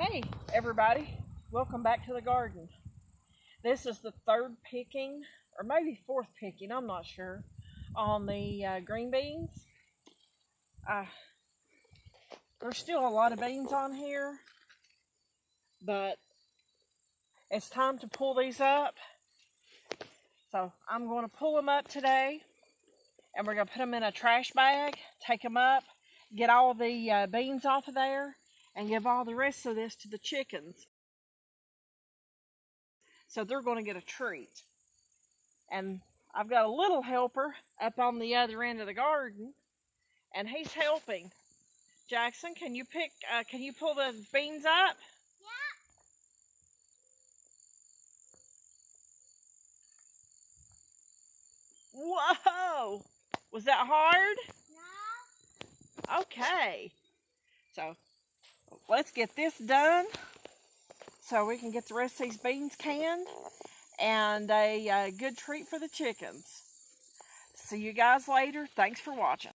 Hey everybody, welcome back to the garden. This is the third picking, or maybe fourth picking, I'm not sure, on the green beans. There's still a lot of beans on here, but it's time to pull these up. So I'm going to pull them up today, and we're going to put them in a trash bag, take them up, get all the beans off of there, and give all the rest of this to the chickens. So they're going to get a treat. And I've got a little helper up on the other end of the garden, and he's helping. Jackson, can you pull the beans up? Yeah. Whoa! Was that hard? No. Okay. So let's get this done so we can get the rest of these beans canned and a good treat for the chickens. See you guys later. Thanks for watching.